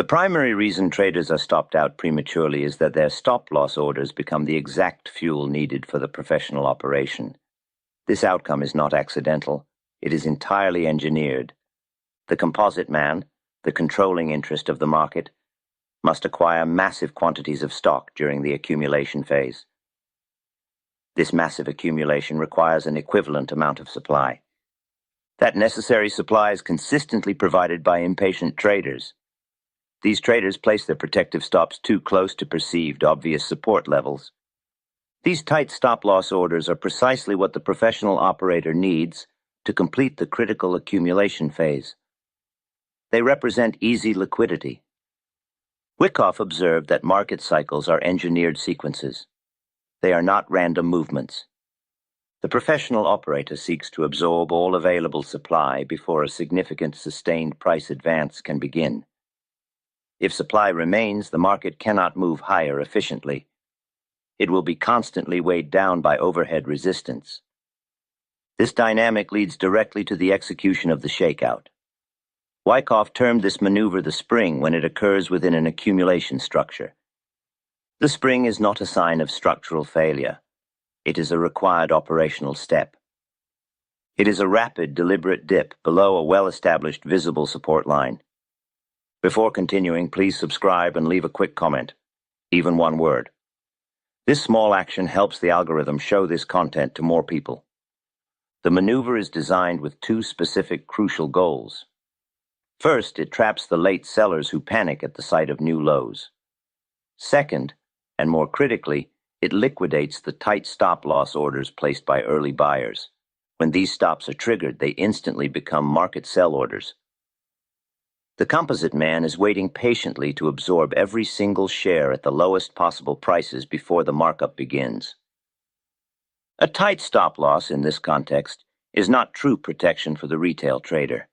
The primary reason traders are stopped out prematurely is that their stop-loss orders become the exact fuel needed for the professional operation. This outcome is not accidental. It is entirely engineered. The composite man, the controlling interest of the market, must acquire massive quantities of stock during the accumulation phase. This massive accumulation requires an equivalent amount of supply. That necessary supply is consistently provided by impatient traders. These traders place their protective stops too close to perceived obvious support levels. These tight stop-loss orders are precisely what the professional operator needs to complete the critical accumulation phase. They represent easy liquidity. Wyckoff observed that market cycles are engineered sequences. They are not random movements. The professional operator seeks to absorb all available supply before a significant sustained price advance can begin. If supply remains, the market cannot move higher efficiently. It will be constantly weighed down by overhead resistance. This dynamic leads directly to the execution of the shakeout. Wyckoff termed this maneuver the spring when it occurs within an accumulation structure. The spring is not a sign of structural failure. It is a required operational step. It is a rapid, deliberate dip below a well-established visible support line. Before continuing, please subscribe and leave a quick comment, even one word. This small action helps the algorithm show this content to more people. The maneuver is designed with two specific crucial goals. First, it traps the late sellers who panic at the sight of new lows. Second, and more critically, it liquidates the tight stop-loss orders placed by early buyers. When these stops are triggered, they instantly become market sell orders. The composite man is waiting patiently to absorb every single share at the lowest possible prices before the markup begins. A tight stop-loss in this context is not true protection for the retail trader.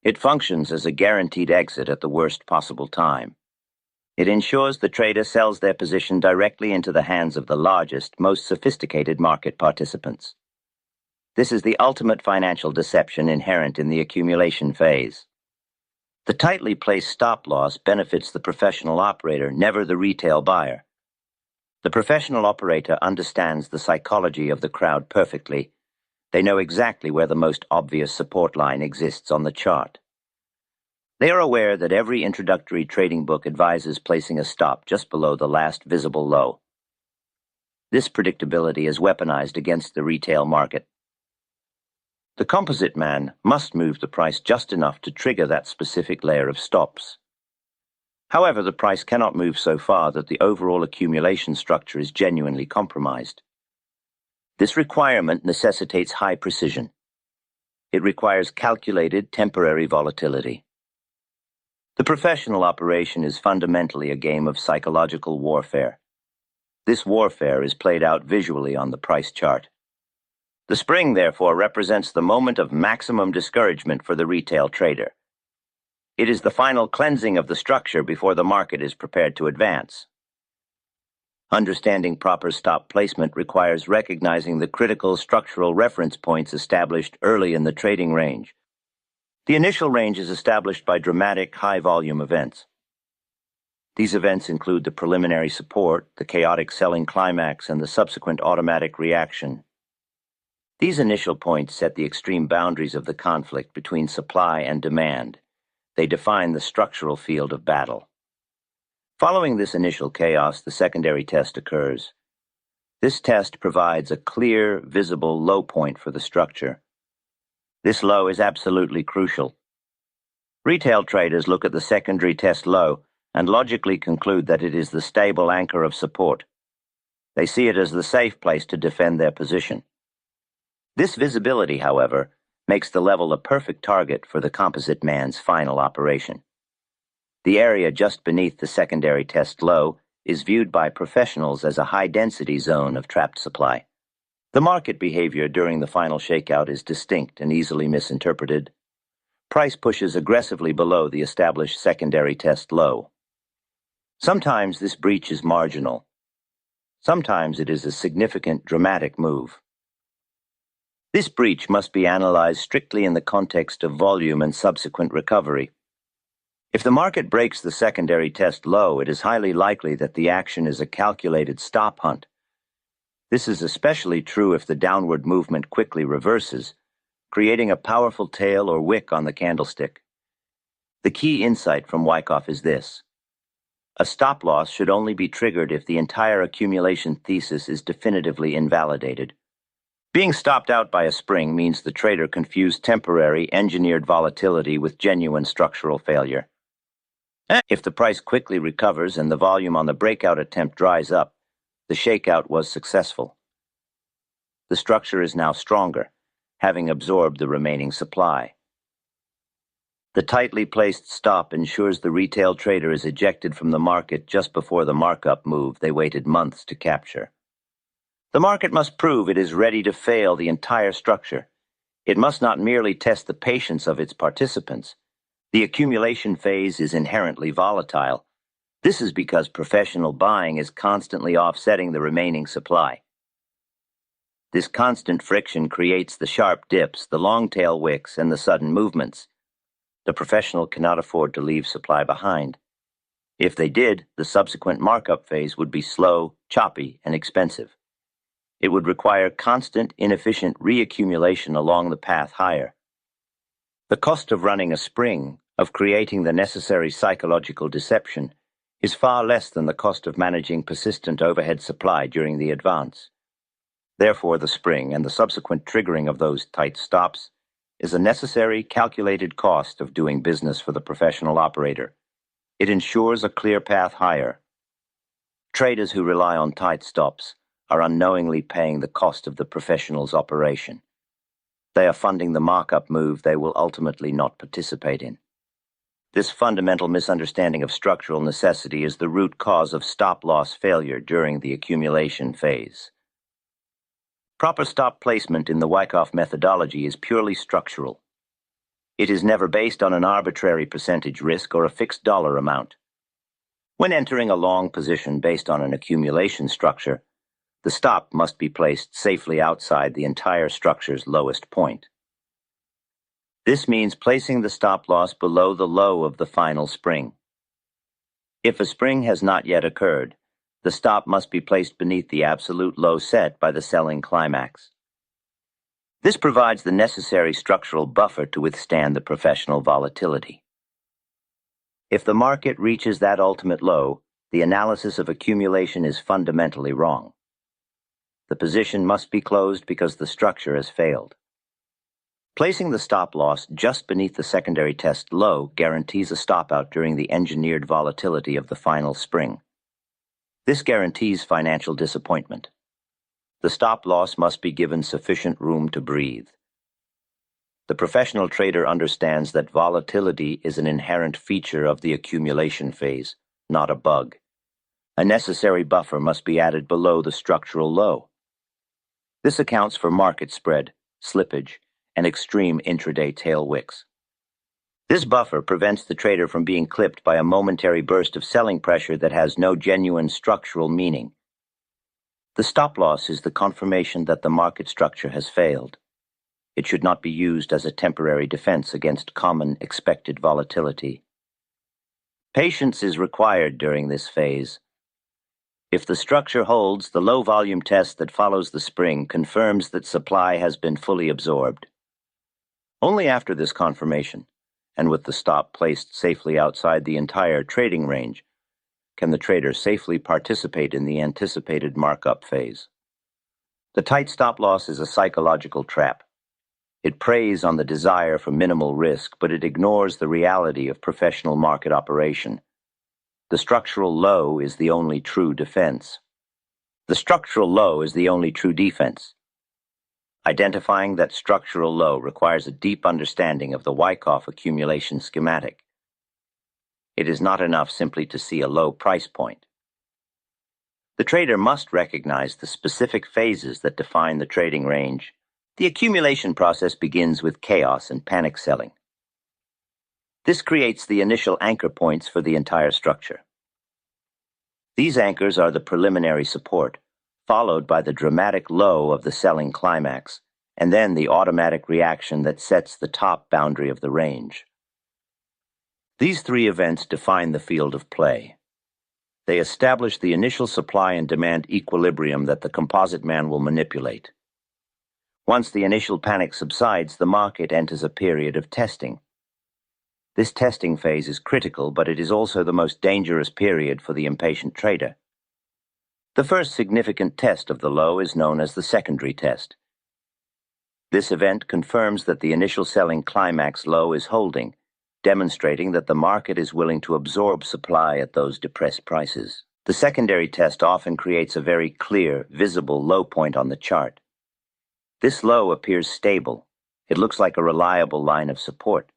It functions as a guaranteed exit at the worst possible time. It ensures the trader sells their position directly into the hands of the largest, most sophisticated market participants. This is the ultimate financial deception inherent in the accumulation phase. The tightly placed stop-loss benefits the professional operator, never the retail buyer. The professional operator understands the psychology of the crowd perfectly. They know exactly where the most obvious support line exists on the chart. They are aware that every introductory trading book advises placing a stop just below the last visible low. This predictability is weaponized against the retail market. The composite man must move the price just enough to trigger that specific layer of stops. However, the price cannot move so far that the overall accumulation structure is genuinely compromised. This requirement necessitates high precision. It requires calculated temporary volatility. The professional operation is fundamentally a game of psychological warfare. This warfare is played out visually on the price chart. The spring, therefore, represents the moment of maximum discouragement for the retail trader. It is the final cleansing of the structure before the market is prepared to advance. Understanding proper stop placement requires recognizing the critical structural reference points established early in the trading range. The initial range is established by dramatic, high-volume events. These events include the preliminary support, the chaotic selling climax, and the subsequent automatic reaction. These initial points set the extreme boundaries of the conflict between supply and demand. They define the structural field of battle. Following this initial chaos, the secondary test occurs. This test provides a clear, visible low point for the structure. This low is absolutely crucial. Retail traders look at the secondary test low and logically conclude that it is the stable anchor of support. They see it as the safe place to defend their position. This visibility, however, makes the level a perfect target for the composite man's final operation. The area just beneath the secondary test low is viewed by professionals as a high-density zone of trapped supply. The market behavior during the final shakeout is distinct and easily misinterpreted. Price pushes aggressively below the established secondary test low. Sometimes this breach is marginal. Sometimes it is a significant, dramatic move. This breach must be analyzed strictly in the context of volume and subsequent recovery. If the market breaks the secondary test low, it is highly likely that the action is a calculated stop hunt. This is especially true if the downward movement quickly reverses, creating a powerful tail or wick on the candlestick. The key insight from Wyckoff is this: a stop loss should only be triggered if the entire accumulation thesis is definitively invalidated. Being stopped out by a spring means the trader confused temporary, engineered volatility with genuine structural failure. If the price quickly recovers and the volume on the breakout attempt dries up, the shakeout was successful. The structure is now stronger, having absorbed the remaining supply. The tightly placed stop ensures the retail trader is ejected from the market just before the markup move they waited months to capture. The market must prove it is ready to fail the entire structure. It must not merely test the patience of its participants. The accumulation phase is inherently volatile. This is because professional buying is constantly offsetting the remaining supply. This constant friction creates the sharp dips, the long tail wicks, and the sudden movements. The professional cannot afford to leave supply behind. If they did, the subsequent markup phase would be slow, choppy, and expensive. It would require constant, inefficient reaccumulation along the path higher. The cost of running a spring, of creating the necessary psychological deception, is far less than the cost of managing persistent overhead supply during the advance. Therefore, the spring and the subsequent triggering of those tight stops is a necessary, calculated cost of doing business for the professional operator. It ensures a clear path higher. Traders who rely on tight stops are unknowingly paying the cost of the professional's operation. They are funding the markup move they will ultimately not participate in. This fundamental misunderstanding of structural necessity is the root cause of stop-loss failure during the accumulation phase. Proper stop placement in the Wyckoff methodology is purely structural. It is never based on an arbitrary percentage risk or a fixed dollar amount. When entering a long position based on an accumulation structure, the stop must be placed safely outside the entire structure's lowest point. This means placing the stop loss below the low of the final spring. If a spring has not yet occurred, the stop must be placed beneath the absolute low set by the selling climax. This provides the necessary structural buffer to withstand the professional volatility. If the market reaches that ultimate low, the analysis of accumulation is fundamentally wrong. The position must be closed because the structure has failed. Placing the stop loss just beneath the secondary test low guarantees a stop out during the engineered volatility of the final spring. This guarantees financial disappointment. The stop loss must be given sufficient room to breathe. The professional trader understands that volatility is an inherent feature of the accumulation phase, not a bug. A necessary buffer must be added below the structural low. This accounts for market spread, slippage, and extreme intraday tail wicks. This buffer prevents the trader from being clipped by a momentary burst of selling pressure that has no genuine structural meaning. The stop loss is the confirmation that the market structure has failed. It should not be used as a temporary defense against common expected volatility. Patience is required during this phase. If the structure holds, the low-volume test that follows the spring confirms that supply has been fully absorbed. Only after this confirmation, and with the stop placed safely outside the entire trading range, can the trader safely participate in the anticipated markup phase. The tight stop loss is a psychological trap. It preys on the desire for minimal risk, but it ignores the reality of professional market operation. The structural low is the only true defense. The structural low is the only true defense. Identifying that structural low requires a deep understanding of the Wyckoff accumulation schematic. It is not enough simply to see a low price point. The trader must recognize the specific phases that define the trading range. The accumulation process begins with chaos and panic selling. This creates the initial anchor points for the entire structure. These anchors are the preliminary support, followed by the dramatic low of the selling climax, and then the automatic reaction that sets the top boundary of the range. These three events define the field of play. They establish the initial supply and demand equilibrium that the Composite Man will manipulate. Once the initial panic subsides, the market enters a period of testing. This testing phase is critical, but it is also the most dangerous period for the impatient trader. The first significant test of the low is known as the secondary test. This event confirms that the initial selling climax low is holding, demonstrating that the market is willing to absorb supply at those depressed prices. The secondary test often creates a very clear, visible low point on the chart. This low appears stable. It looks like a reliable line of support.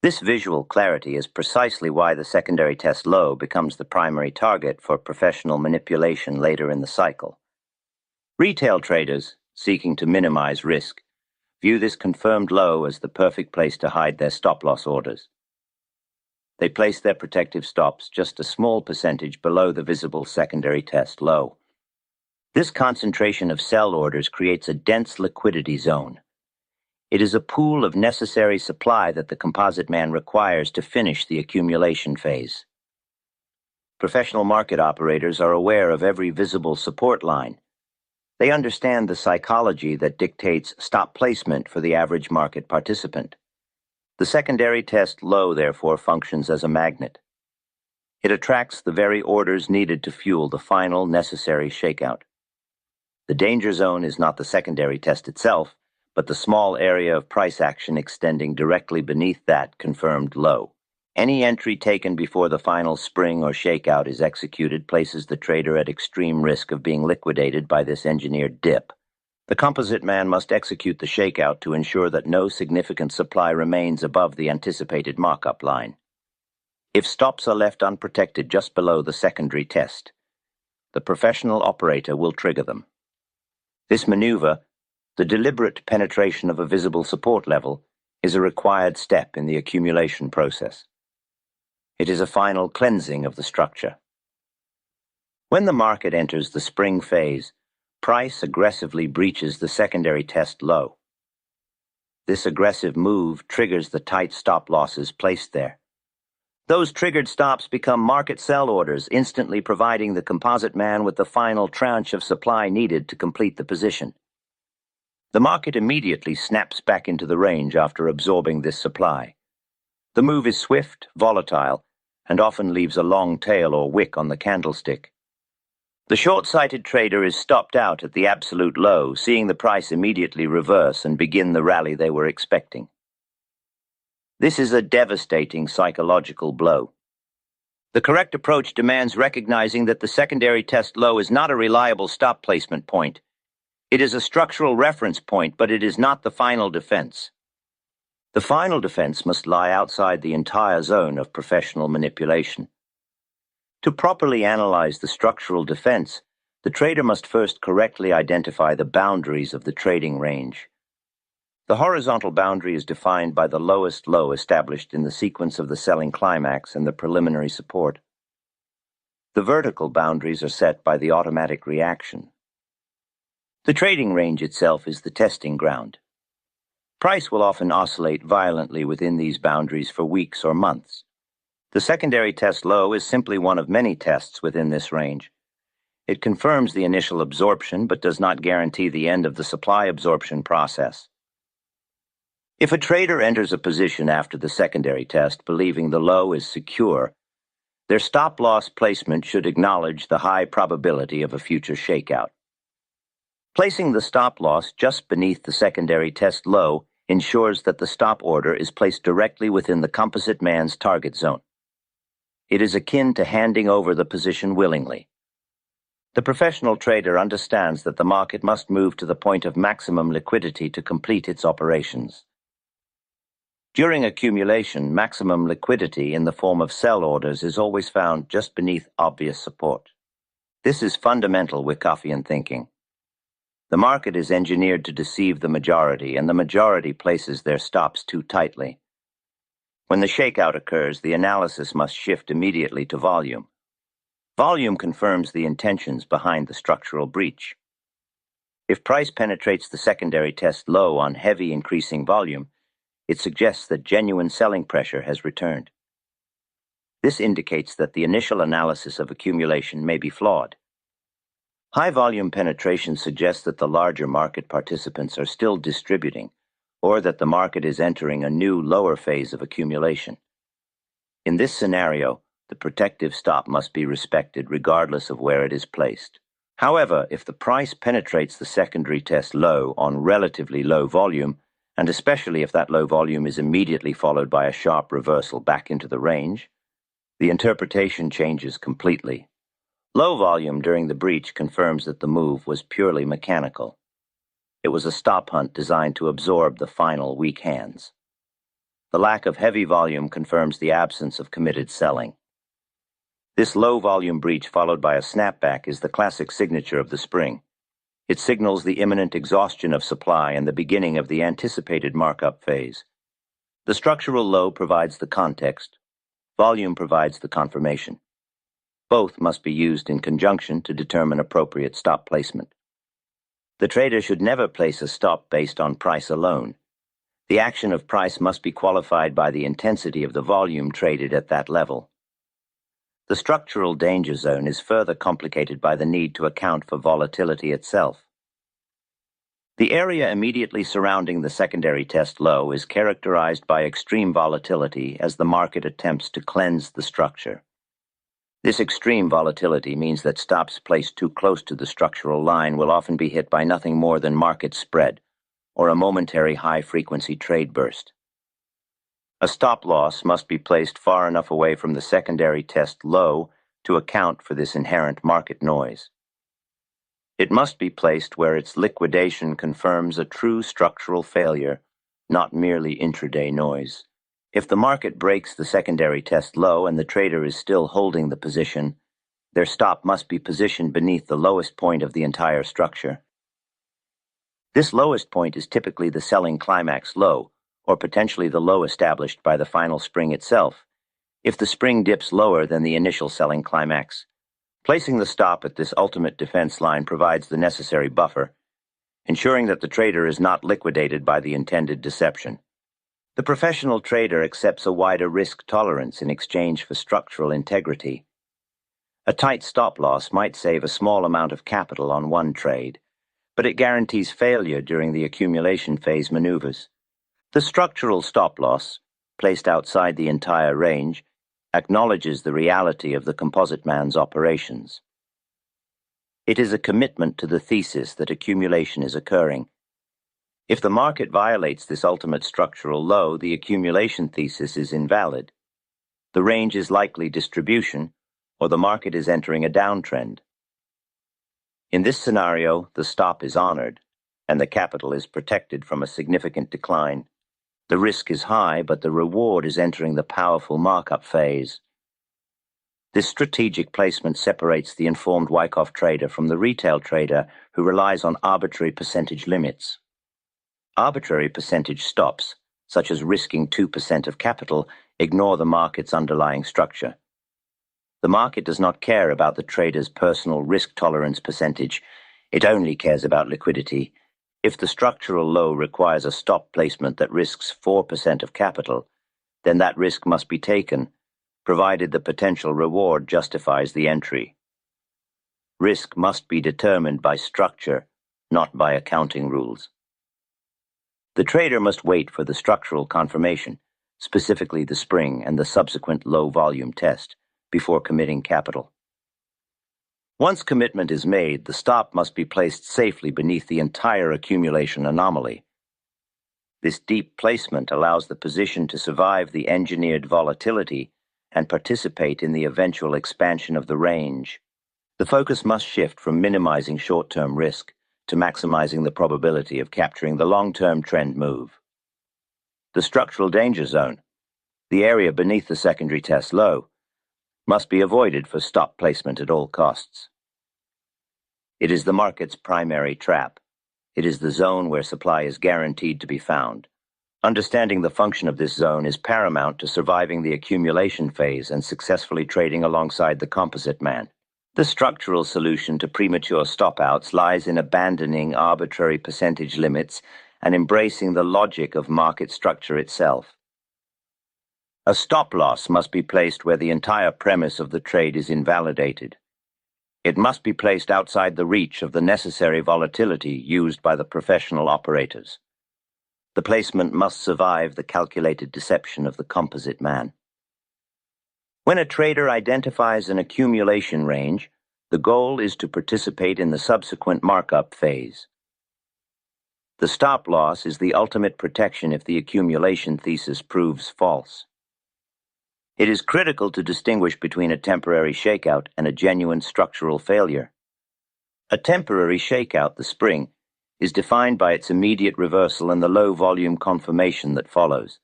This visual clarity is precisely why the secondary test low becomes the primary target for professional manipulation later in the cycle. Retail traders, seeking to minimize risk, view this confirmed low as the perfect place to hide their stop-loss orders. They place their protective stops just a small percentage below the visible secondary test low. This concentration of sell orders creates a dense liquidity zone. It is a pool of necessary supply that the Composite Man requires to finish the accumulation phase. Professional market operators are aware of every visible support line. They understand the psychology that dictates stop placement for the average market participant. The secondary test low, therefore, functions as a magnet. It attracts the very orders needed to fuel the final necessary shakeout. The danger zone is not the secondary test itself, but the small area of price action extending directly beneath that confirmed low. Any entry taken before the final spring or shakeout is executed places the trader at extreme risk of being liquidated by this engineered dip. The Composite Man must execute the shakeout to ensure that no significant supply remains above the anticipated markup line. If stops are left unprotected just below the secondary test, the professional operator will trigger them. This maneuver, the deliberate penetration of a visible support level, is a required step in the accumulation process. It is a final cleansing of the structure. When the market enters the spring phase, price aggressively breaches the secondary test low. This aggressive move triggers the tight stop losses placed there. Those triggered stops become market sell orders, instantly providing the Composite Man with the final tranche of supply needed to complete the position. The market immediately snaps back into the range after absorbing this supply. The move is swift, volatile, and often leaves a long tail or wick on the candlestick. The short-sighted trader is stopped out at the absolute low, seeing the price immediately reverse and begin the rally they were expecting. This is a devastating psychological blow. The correct approach demands recognizing that the secondary test low is not a reliable stop placement point. It is a structural reference point, but it is not the final defense. The final defense must lie outside the entire zone of professional manipulation. To properly analyze the structural defense, the trader must first correctly identify the boundaries of the trading range. The horizontal boundary is defined by the lowest low established in the sequence of the selling climax and the preliminary support. The vertical boundaries are set by the automatic reaction. The trading range itself is the testing ground. Price will often oscillate violently within these boundaries for weeks or months. The secondary test low is simply one of many tests within this range. It confirms the initial absorption but does not guarantee the end of the supply absorption process. If a trader enters a position after the secondary test believing the low is secure, their stop-loss placement should acknowledge the high probability of a future shakeout. Placing the stop-loss just beneath the secondary test low ensures that the stop order is placed directly within the Composite Man's target zone. It is akin to handing over the position willingly. The professional trader understands that the market must move to the point of maximum liquidity to complete its operations. During accumulation, maximum liquidity in the form of sell orders is always found just beneath obvious support. This is fundamental Wyckoffian thinking. The market is engineered to deceive the majority, and the majority places their stops too tightly. When the shakeout occurs, the analysis must shift immediately to volume. Volume confirms the intentions behind the structural breach. If price penetrates the secondary test low on heavy increasing volume, it suggests that genuine selling pressure has returned. This indicates that the initial analysis of accumulation may be flawed. High volume penetration suggests that the larger market participants are still distributing, or that the market is entering a new lower phase of accumulation. In this scenario, the protective stop must be respected regardless of where it is placed. However, if the price penetrates the secondary test low on relatively low volume, and especially if that low volume is immediately followed by a sharp reversal back into the range, the interpretation changes completely. Low volume during the breach confirms that the move was purely mechanical. It was a stop hunt designed to absorb the final weak hands. The lack of heavy volume confirms the absence of committed selling. This low volume breach followed by a snapback is the classic signature of the spring. It signals the imminent exhaustion of supply and the beginning of the anticipated markup phase. The structural low provides the context. Volume provides the confirmation. Both must be used in conjunction to determine appropriate stop placement. The trader should never place a stop based on price alone. The action of price must be qualified by the intensity of the volume traded at that level. The structural danger zone is further complicated by the need to account for volatility itself. The area immediately surrounding the secondary test low is characterized by extreme volatility as the market attempts to cleanse the structure. This extreme volatility means that stops placed too close to the structural line will often be hit by nothing more than market spread, or a momentary high-frequency trade burst. A stop loss must be placed far enough away from the secondary test low to account for this inherent market noise. It must be placed where its liquidation confirms a true structural failure, not merely intraday noise. If the market breaks the secondary test low and the trader is still holding the position, their stop must be positioned beneath the lowest point of the entire structure. This lowest point is typically the selling climax low, or potentially the low established by the final spring itself, if the spring dips lower than the initial selling climax. Placing the stop at this ultimate defense line provides the necessary buffer, ensuring that the trader is not liquidated by the intended deception. The professional trader accepts a wider risk tolerance in exchange for structural integrity. A tight stop loss might save a small amount of capital on one trade, but it guarantees failure during the accumulation phase maneuvers. The structural stop loss, placed outside the entire range, acknowledges the reality of the Composite Man's operations. It is a commitment to the thesis that accumulation is occurring. If the market violates this ultimate structural low, the accumulation thesis is invalid. The range is likely distribution, or the market is entering a downtrend. In this scenario, the stop is honored, and the capital is protected from a significant decline. The risk is high, but the reward is entering the powerful markup phase. This strategic placement separates the informed Wyckoff trader from the retail trader who relies on arbitrary percentage limits. Arbitrary percentage stops, such as risking 2% of capital, ignore the market's underlying structure. The market does not care about the trader's personal risk tolerance percentage. It only cares about liquidity. If the structural low requires a stop placement that risks 4% of capital, then that risk must be taken, provided the potential reward justifies the entry. Risk must be determined by structure, not by accounting rules. The trader must wait for the structural confirmation, specifically the spring and the subsequent low-volume test, before committing capital. Once commitment is made, the stop must be placed safely beneath the entire accumulation anomaly. This deep placement allows the position to survive the engineered volatility and participate in the eventual expansion of the range. The focus must shift from minimizing short-term risk to maximizing the probability of capturing the long-term trend move. The structural danger zone, the area beneath the secondary test low, must be avoided for stop placement at all costs. It is the market's primary trap. It is the zone where supply is guaranteed to be found. Understanding the function of this zone is paramount to surviving the accumulation phase and successfully trading alongside the Composite Man. The structural solution to premature stop-outs lies in abandoning arbitrary percentage limits and embracing the logic of market structure itself. A stop loss must be placed where the entire premise of the trade is invalidated. It must be placed outside the reach of the necessary volatility used by the professional operators. The placement must survive the calculated deception of the composite man. When a trader identifies an accumulation range, the goal is to participate in the subsequent markup phase. The stop loss is the ultimate protection if the accumulation thesis proves false. It is critical to distinguish between a temporary shakeout and a genuine structural failure. A temporary shakeout, the spring, is defined by its immediate reversal and the low volume confirmation that follows.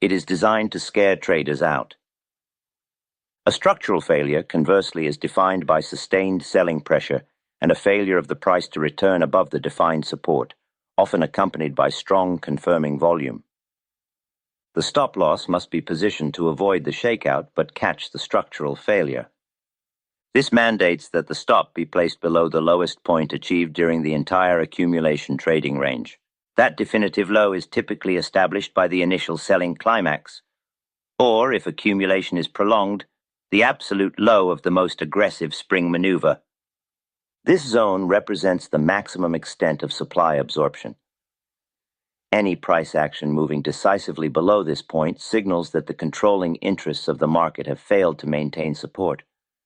It is designed to scare traders out. A structural failure, conversely, is defined by sustained selling pressure and a failure of the price to return above the defined support, often accompanied by strong confirming volume. The stop loss must be positioned to avoid the shakeout but catch the structural failure. This mandates that the stop be placed below the lowest point achieved during the entire accumulation trading range. That definitive low is typically established by the initial selling climax, or, if accumulation is prolonged, the absolute low of the most aggressive spring maneuver. This zone represents the maximum extent of supply absorption. Any price action moving decisively below this point signals that the controlling interests of the market have failed to maintain support,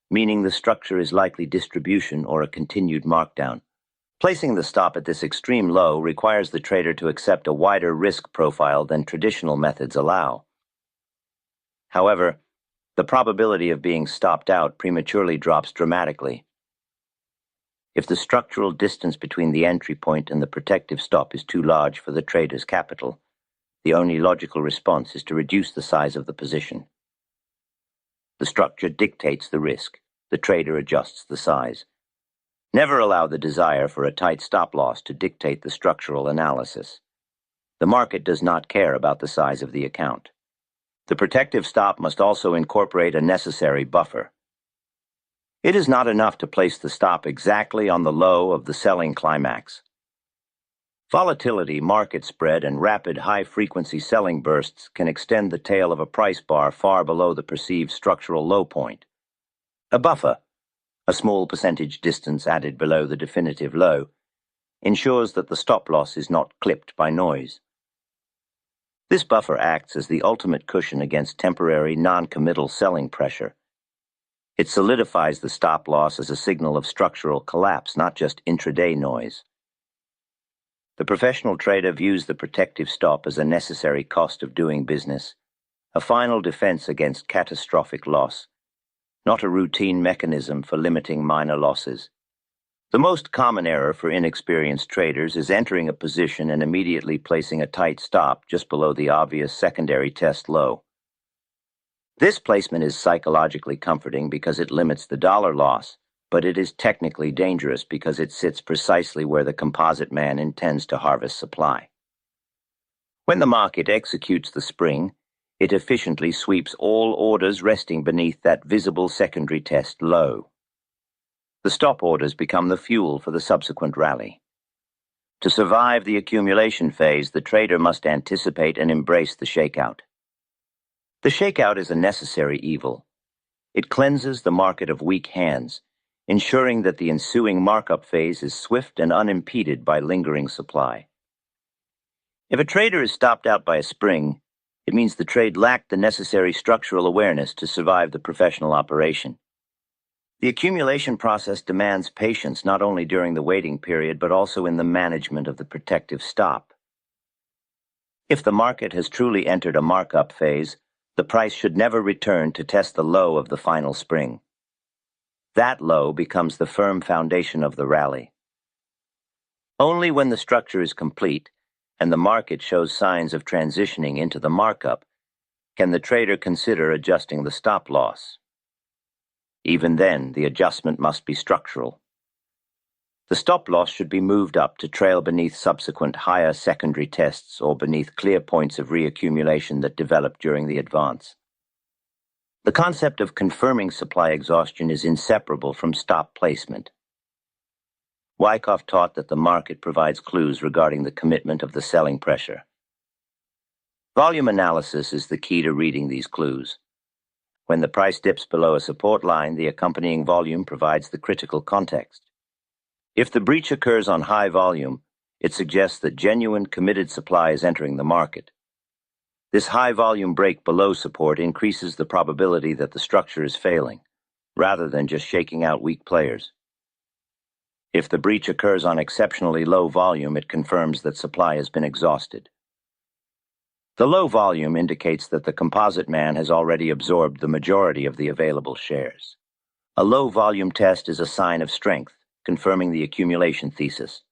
meaning the structure is likely distribution or a continued markdown. Placing the stop at this extreme low requires the trader to accept a wider risk profile than traditional methods allow. However, the probability of being stopped out prematurely drops dramatically. If the structural distance between the entry point and the protective stop is too large for the trader's capital, the only logical response is to reduce the size of the position. The structure dictates the risk. The trader adjusts the size. Never allow the desire for a tight stop loss to dictate the structural analysis. The market does not care about the size of the account. The protective stop must also incorporate a necessary buffer. It is not enough to place the stop exactly on the low of the selling climax. Volatility, market spread, and rapid high-frequency selling bursts can extend the tail of a price bar far below the perceived structural low point. A buffer, a small percentage distance added below the definitive low, ensures that the stop loss is not clipped by noise. This buffer acts as the ultimate cushion against temporary non-committal selling pressure. It solidifies the stop loss as a signal of structural collapse, not just intraday noise. The professional trader views the protective stop as a necessary cost of doing business, a final defense against catastrophic loss, not a routine mechanism for limiting minor losses. The most common error for inexperienced traders is entering a position and immediately placing a tight stop just below the obvious secondary test low. This placement is psychologically comforting because it limits the dollar loss, but it is technically dangerous because it sits precisely where the composite man intends to harvest supply. When the market executes the spring, it efficiently sweeps all orders resting beneath that visible secondary test low. The stop orders become the fuel for the subsequent rally. To survive the accumulation phase, the trader must anticipate and embrace the shakeout. The shakeout is a necessary evil. It cleanses the market of weak hands, ensuring that the ensuing markup phase is swift and unimpeded by lingering supply. If a trader is stopped out by a spring, it means the trade lacked the necessary structural awareness to survive the professional operation. The accumulation process demands patience not only during the waiting period but also in the management of the protective stop. If the market has truly entered a markup phase, the price should never return to test the low of the final spring. That low becomes the firm foundation of the rally. Only when the structure is complete and the market shows signs of transitioning into the markup can the trader consider adjusting the stop loss. Even then, the adjustment must be structural. The stop loss should be moved up to trail beneath subsequent higher secondary tests or beneath clear points of reaccumulation that develop during the advance. The concept of confirming supply exhaustion is inseparable from stop placement. Wyckoff taught that the market provides clues regarding the commitment of the selling pressure. Volume analysis is the key to reading these clues. When the price dips below a support line, the accompanying volume provides the critical context. If the breach occurs on high volume, it suggests that genuine committed supply is entering the market. This high volume break below support increases the probability that the structure is failing, rather than just shaking out weak players. If the breach occurs on exceptionally low volume, it confirms that supply has been exhausted. The low volume indicates that the Composite Man has already absorbed the majority of the available shares. A low volume test is a sign of strength, confirming the accumulation thesis.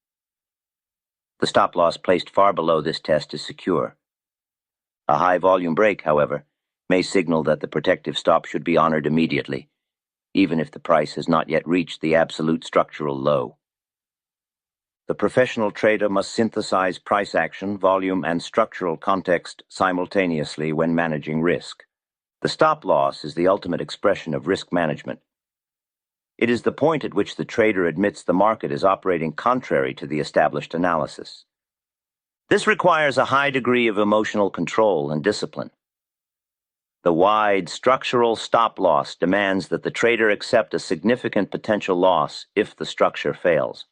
The stop loss placed far below this test is secure. A high volume break, however, may signal that the protective stop should be honored immediately, even if the price has not yet reached the absolute structural low. The professional trader must synthesize price action, volume, and structural context simultaneously when managing risk. The stop loss is the ultimate expression of risk management. It is the point at which the trader admits the market is operating contrary to the established analysis. This requires a high degree of emotional control and discipline. The wide structural stop loss demands that the trader accept a significant potential loss if the structure fails.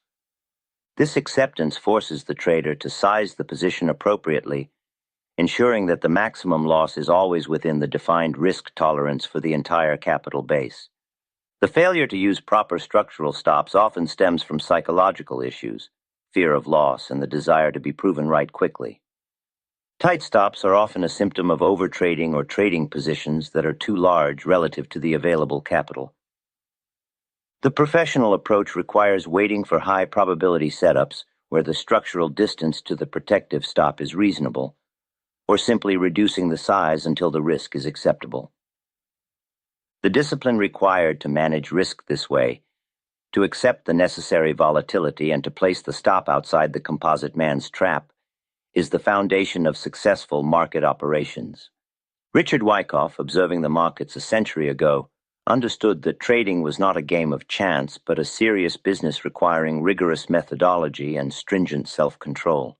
This acceptance forces the trader to size the position appropriately, ensuring that the maximum loss is always within the defined risk tolerance for the entire capital base. The failure to use proper structural stops often stems from psychological issues, fear of loss, and the desire to be proven right quickly. Tight stops are often a symptom of overtrading or trading positions that are too large relative to the available capital. The professional approach requires waiting for high probability setups where the structural distance to the protective stop is reasonable, or simply reducing the size until the risk is acceptable. The discipline required to manage risk this way, to accept the necessary volatility and to place the stop outside the Composite Man's trap, is the foundation of successful market operations. Richard Wyckoff, observing the markets a century ago, understood that trading was not a game of chance, but a serious business requiring rigorous methodology and stringent self-control.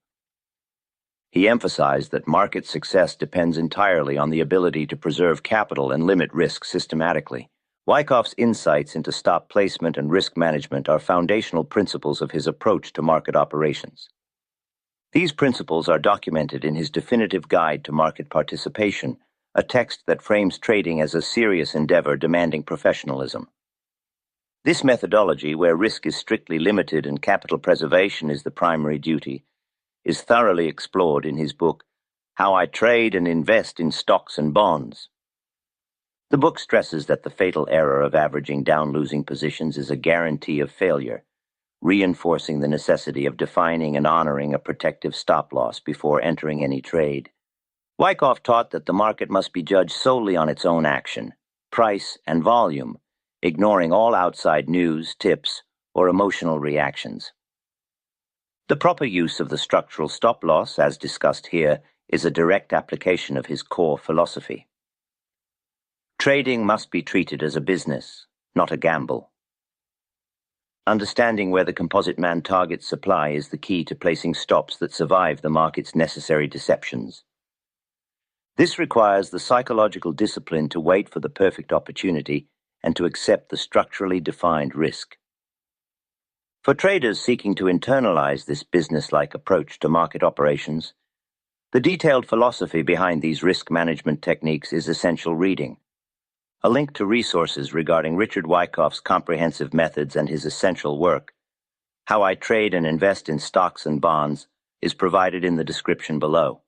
He emphasized that market success depends entirely on the ability to preserve capital and limit risk systematically. Wyckoff's insights into stop placement and risk management are foundational principles of his approach to market operations. These principles are documented in his definitive guide to market participation, a text that frames trading as a serious endeavor demanding professionalism. This methodology, where risk is strictly limited and capital preservation is the primary duty, is thoroughly explored in his book, How I Trade and Invest in Stocks and Bonds. The book stresses that the fatal error of averaging down losing positions is a guarantee of failure, reinforcing the necessity of defining and honoring a protective stop loss before entering any trade. Wyckoff taught that the market must be judged solely on its own action, price, and volume, ignoring all outside news, tips, or emotional reactions. The proper use of the structural stop loss, as discussed here, is a direct application of his core philosophy. Trading must be treated as a business, not a gamble. Understanding where the Composite Man targets supply is the key to placing stops that survive the market's necessary deceptions. This requires the psychological discipline to wait for the perfect opportunity and to accept the structurally defined risk. For traders seeking to internalize this business-like approach to market operations, the detailed philosophy behind these risk management techniques is essential reading. A link to resources regarding Richard Wyckoff's comprehensive methods and his essential work, How I Trade and Invest in Stocks and Bonds, is provided in the description below.